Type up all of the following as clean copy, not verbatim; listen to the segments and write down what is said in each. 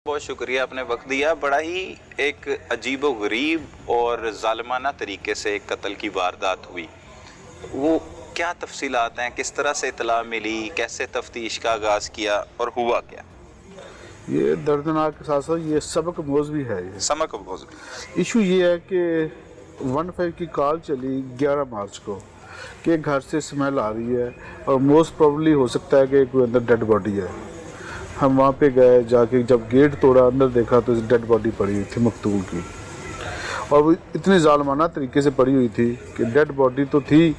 बहुत शुक्रिया, आपने वक्त दिया। बड़ा ही एक अजीबो गरीब और जालिमाना तरीके से एक कत्ल की वारदात हुई। वो क्या तफसीलात हैं, किस तरह से इतला मिली, कैसे तफ्तीश का आगाज़ किया और हुआ क्या? ये दर्दनाक के साथ साथ ये सबक मोज़ भी है। ये समक बहुत इशू ये है कि 15 की कॉल चली 11 मार्च को कि घर से स्मेल आ रही है और मोस्ट प्रोबेबली हो सकता है कि कोई अंदर डेड बॉडी है। हम वहाँ पे गए, जाके जब गेट तोड़ा अंदर देखा तो डेड बॉडी पड़ी हुई थी मकतूल की, और वो इतनी जालमाना तरीके से पड़ी हुई थी कि डेड बॉडी तो थी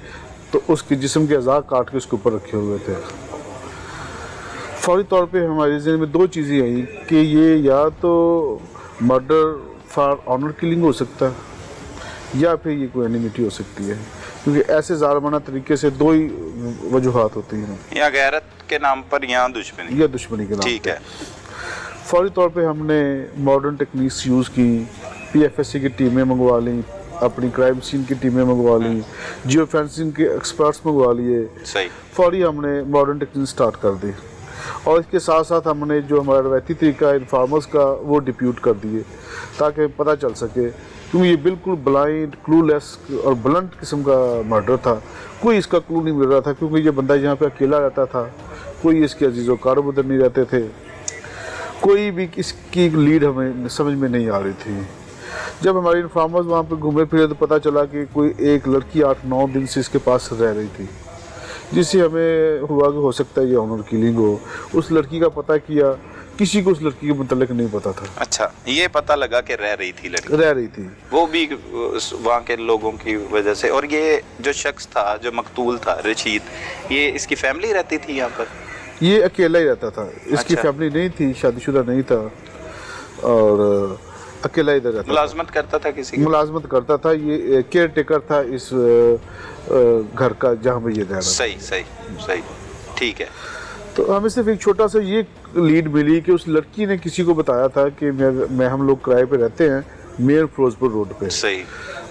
तो उसके जिस्म के अज़ा काट के उसके ऊपर रखे हुए थे। फौरी तौर पे हमारे ज़हन में दो चीज़ें आई कि ये या तो मर्डर फॉर ऑनर किलिंग हो सकता है या फिर ये कोई एनिमिटी हो सकती है, क्योंकि ऐसे जालमाना तरीके से दो ही वजूहात होती हैं, या गैरत के नाम पर या दुश्मनी, या दुश्मनी के नाम। ठीक है। फौरी तौर पे हमने मॉडर्न टेक्निक्स यूज़ की, पीएफएससी की टीमें मंगवा लीं, अपनी क्राइम सीन की टीमें मंगवा लीं, जियो फेंसिंग के एक्सपर्ट्स मंगवा लिए। सही। फौरी हमने मॉडर्न टेक्निक स्टार्ट कर दी और इसके साथ साथ हमने जो हमारा रवायती तरीका इन्फॉर्मर्स का वो डिप्यूट कर दिए ताकि पता चल सके, क्योंकि ये बिल्कुल ब्लाइंड, क्लूलेस और ब्लंट किस्म का मर्डर था। कोई इसका क्लू नहीं मिल रहा था, क्योंकि ये बंदा यहाँ पे अकेला रहता था, कोई इसके अजीज़ो कार उधर नहीं रहते थे, कोई भी इसकी लीड हमें समझ में नहीं आ रही थी। जब हमारे इन्फॉर्मर्स वहाँ पे घूमे फिरे तो पता चला कि कोई एक लड़की 8-9 दिन से इसके पास रह रही थी, जिससे हमें हुआ कि हो सकता है ये ऑनर किलिंग हो। उस लड़की का पता किया, किसी को उस लड़की के मुतल्लिक नहीं पता था। अच्छा, ये पता लगा कि रह रही थी लड़की, रह रही थी वो भी वहाँ के लोगों की वजह से। और ये जो शख्स था, जो मकतूल था रशीद, ये इसकी फैमिली रहती थी यहाँ पर? ये अकेला ही रहता था, इसकी अच्छा। फैमिली नहीं थी, शादीशुदा नहीं था और अकेला इधर रहता था। मुलाजमत करता था किसी की? मुलाजमत करता था, ये केयर टेकर था इस घर का जहाँ पे ये रह रहा था। सही सही सही, ठीक है। तो हमें सिर्फ एक छोटा सा ये लीड मिली कि उस लड़की ने किसी को बताया था कि मैं हम लोग किराए पे रहते हैं मेयर फिरोजपुर रोड पे। सही।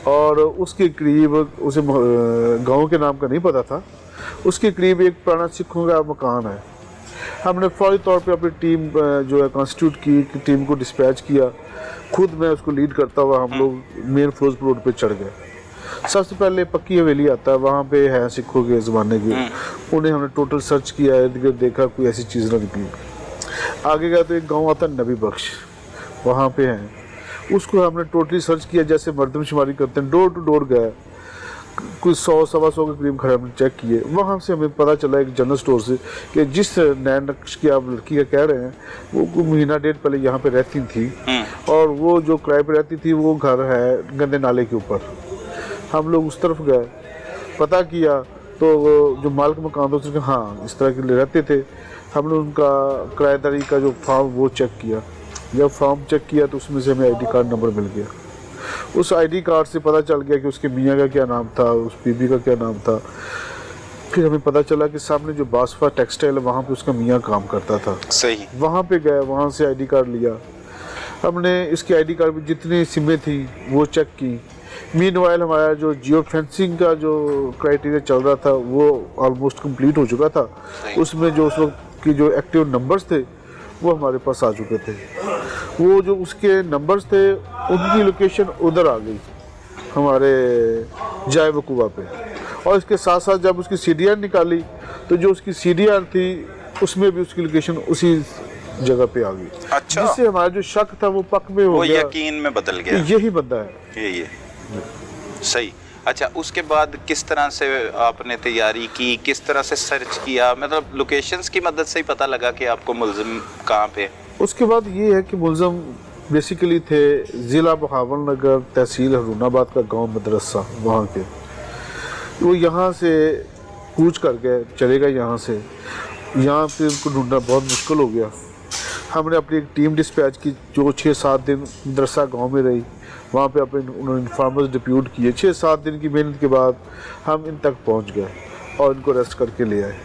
और उसके करीब, उसे गांव के नाम का नहीं पता था, उसके करीब एक पुराना सिखों का मकान है। हमने फौरी तौर पे अपनी टीम जो है कॉन्स्टिट्यूट की, टीम को डिस्पैच किया। खुद मैं उसको लीड करता हुआ हम लोग मेन फिरोजपुर रोड पे चढ़ गए। सबसे पहले पक्की हवेली आता है, वहाँ पे है सिखों के ज़माने की। उन्हें हमने टोटल सर्च किया, इर्द गिर्द देखा, कोई ऐसी चीज़ ना निकली। आगे गया तो एक गांव आता है नबी बख्श, वहाँ पे हैं, उसको हमने टोटली सर्च किया जैसे मर्दमशुमारी करते हैं। डोर टू डोर गया, कुछ 100-125 के करीब घर हमने चेक किए। वहाँ से हमें पता चला एक जनरल स्टोर से कि जिस नैन नक्श की आप लड़की का कह रहे हैं वो कुछ महीना डेढ़ पहले यहाँ पे रहती थी, और वो जो किराए पे रहती थी वो घर है गंदे नाले के ऊपर। हम लोग उस तरफ गए, पता किया तो जो मालिक मकान था उसने हाँ इस तरह के रहते थे। हमने उनका किराएदारी का जो फॉर्म वो चेक किया। जब फॉर्म चेक किया तो उसमें से हमें आईडी कार्ड नंबर मिल गया। उस आईडी कार्ड से पता चल गया कि उसके मियाँ का क्या नाम था, उस बीबी का क्या नाम था। फिर हमें पता चला कि सामने जो बासफा टेक्सटाइल है वहाँ पे उसका मियाँ काम करता था। सही। वहाँ पे गए, वहाँ से आईडी कार्ड लिया। हमने इसके आईडी कार्ड में जितनी सिमें थी वो चेक की। मीनवाइल हमारा जो जियो फेंसिंग का जो क्राइटेरिया चल रहा था वो ऑलमोस्ट कंप्लीट हो चुका था। उसमें जो उस वक्त की जो एक्टिव नंबर्स थे वो हमारे पास आ चुके थे। वो जो उसके नंबर्स थे उनकी लोकेशन उधर आ गई हमारे जाए वकूबा पे। और इसके साथ साथ जब उसकी सीडीआर निकाली तो जो उसकी सीडीआर थी उसमें भी उसकी लोकेशन उसी जगह पे आ गई। अच्छा। जिससे हमारा जो शक था वो पक में हो गया, यकीन में बदल गया, यही बंदा है। ये सही। अच्छा, उसके बाद किस तरह से आपने तैयारी की, किस तरह से सर्च किया? मतलब लोकेशंस की मदद से ही पता लगा कि आपको मुल्जिम कहाँ पे? उसके बाद ये है कि मुल्जिम बेसिकली थे ज़िला बहावल नगर, तहसील हरूनाबाद का गांव मदरसा वहाँ के। वो यहाँ से कूच कर गए, चले गए यहाँ से। यहाँ पे उनको ढूंढना बहुत मुश्किल हो गया। हमने अपनी एक टीम डिस्पैच की जो 6-7 दिन मदरसा गांव में रही। वहाँ पे अपने उन्होंने इन्फॉर्मर्स डिप्यूट किए। 6-7 दिन की मेहनत के बाद हम इन तक पहुँच गए और इनको अरेस्ट करके ले आए।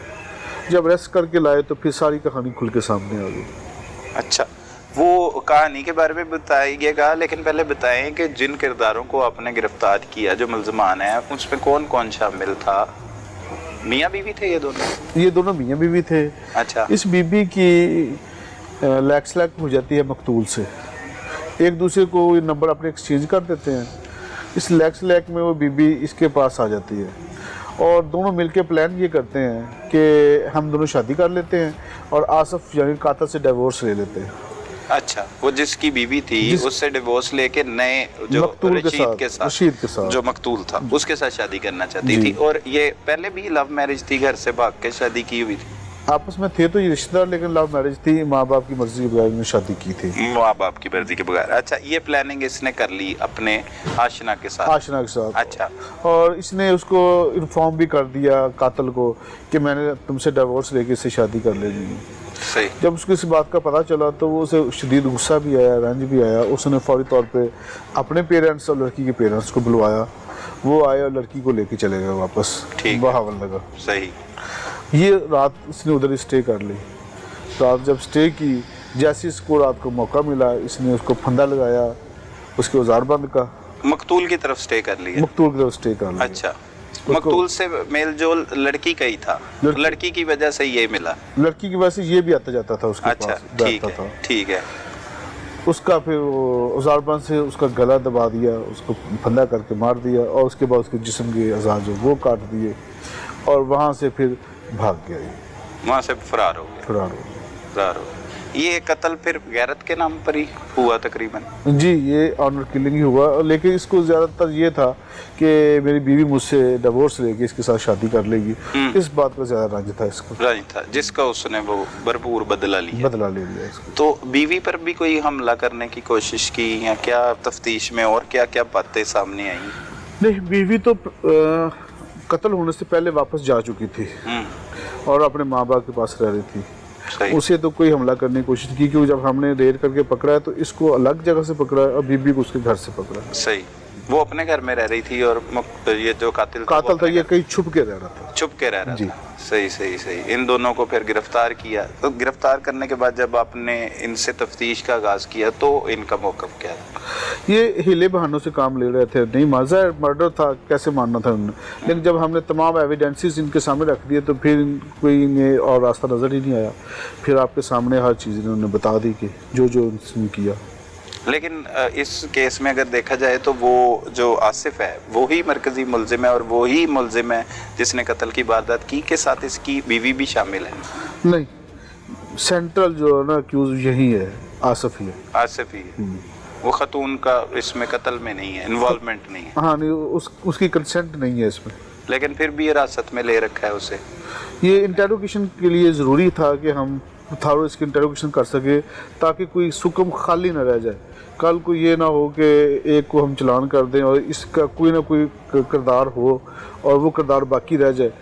जब अरेस्ट करके लाए तो फिर सारी कहानी खुल के सामने आ गई। अच्छा, वो कहानी के बारे में बताइएगा, लेकिन पहले बताएं कि जिन किरदारों को आपने गिरफ्तार किया, जो मुल्ज़िमान हैं, उसमें कौन कौन शामिल था? मियाँ बीवी थे ये दोनों? ये दोनों मियाँ बीवी थे। अच्छा। इस बीबी की लैक्स लैक हो जाती है मकतूल से, एक दूसरे को ये नंबर अपने एक्सचेंज कर देते हैं। इस लैक्स लैक में वो बीबी इसके पास आ जाती है और दोनों मिलके प्लान ये करते हैं कि हम दोनों शादी कर लेते हैं और आसिफ यानी कातिल से डिवोर्स ले लेते हैं। अच्छा, वो जिसकी बीवी थी उससे डिवोर्स लेके नए जो मकतूल रशीद के साथ जो जो मकतूल था उसके साथ शादी करना चाहती थी। और ये पहले भी लव मैरिज थी, घर से भाग के शादी की हुई थी? आपस में थे तो ये रिश्तेदार, लेकिन लव मैरिज थी, माँ बाप की मर्जी के बगैर इन्होंने शादी की थी। माँ बाप की मर्जी के बगैर। अच्छा, ये प्लानिंग इसने कर ली अपने आशना के साथ? आशना के साथ। अच्छा, और इसने उसको इन्फॉर्म भी कर दिया कातिल को कि मैंने तुमसे डिवोर्स लेके इससे शादी कर लेनी है। सही। जब उसको इस बात का पता चला तो वो उसे शदीद गुस्सा भी आया, रंज भी आया। उसने फौरी तौर पे अपने पेरेंट्स और लड़की के पेरेंट्स को बुलवाया, वो आए और लड़की को लेके चले गए वापस बहावलनगर। सही। ये रात इसने उधर स्टे कर ली। रात जब स्टे की, जैसे इसको रात को मौका मिला इसने उसको फंदा लगाया, उसके औजार बंद का। मकतूल की तरफ स्टे कर लिया? मकतूल की तरफ स्टे कर लिया। अच्छा, मकतूल से मेल जोल लड़की का ही था? लड़की की वजह से ये मिला? लड़की की वजह से ये भी आता जाता था उसके अच्छा, पास, ठीक बैठता है, था। ठीक है। उसका फिर वो औजारबंद से उसका गला दबा दिया, उसको फंदा करके मार दिया और उसके बाद उसके जिस्म के अज़ा जो वो काट दिए और वहाँ से फिर भाग गया। ये वहाँ से फरार हो गया? फरार हो गया। फरार हो गया। ये कत्ल फिर गैरत के नाम पर ही हुआ तकरीबन? जी, ये ऑनर किलिंग ही हुआ, लेकिन इसको ज़्यादातर ये था कि मेरी बीवी मुझसे डिवोर्स लेके इसके साथ शादी कर लेगी, इस बात का ज़्यादा रंज था इसको। रंज था, जिसका उसने वो भरपूर बदला लिया इसको। तो बीवी पर भी कोई हमला करने की कोशिश की या क्या तफ्तीश में, और क्या क्या बातें सामने आई? नहीं, बीवी तो कत्ल होने से पहले वापस जा चुकी थी और अपने माँ बाप के पास रह रही थी। सही। उसे तो कोई हमला करने की कोशिश की, क्योंकि जब हमने रेड करके पकड़ा है तो इसको अलग जगह से पकड़ा है और बीबी को उसके घर से पकड़ा है। सही। वो अपने घर में रह रही थी और ये जो कातिल था ये कहीं छुप के रह रहा था। छुप के रह रहा जी। था। सही सही सही। इन दोनों को फिर गिरफ्तार किया। तो गिरफ्तार करने के बाद जब आपने इनसे तफ्तीश का आगाज किया तो इनका मौक़िफ़ क्या था? ये हीले बहानों से काम ले रहे थे, नहीं मर्डर था, कैसे मानना था उन्होंने। लेकिन जब हमने तमाम एविडेंसेस इनके सामने रख दिए तो फिर कोई इन्हें और रास्ता नज़र ही नहीं आया। फिर आपके सामने हर चीज़ इन्होंने बता दी कि जो जो इसने किया। लेकिन इस केस में अगर देखा जाए तो वो जो आसिफ है वो ही मरकज़ी मुल्ज़िम है और वो ही मुल्ज़िम है जिसने कत्ल की वारदात की, के साथ इसकी बीवी भी शामिल है? नहीं, सेंट्रल जो है ना अक्यूज यही है, आसिफ ही है। आसिफ ही है। वो खतून का इसमें कत्ल में नहीं है, इन्वॉल्वमेंट नहीं है? हाँ, नहीं, उसकी कंसेंट नहीं है इसमें। लेकिन फिर भी हिरासत में ले रखा है उसे? ये इंटेरोगेशन के लिए ज़रूरी था कि हम थारो इसकी इंटेरोगेशन कर सके ताकि कोई सुकम खाली ना रह जाए। कल को ये ना हो कि एक को हम चलान कर दें और इसका कोई ना कोई किरदार हो और वो किरदार बाकी रह जाए।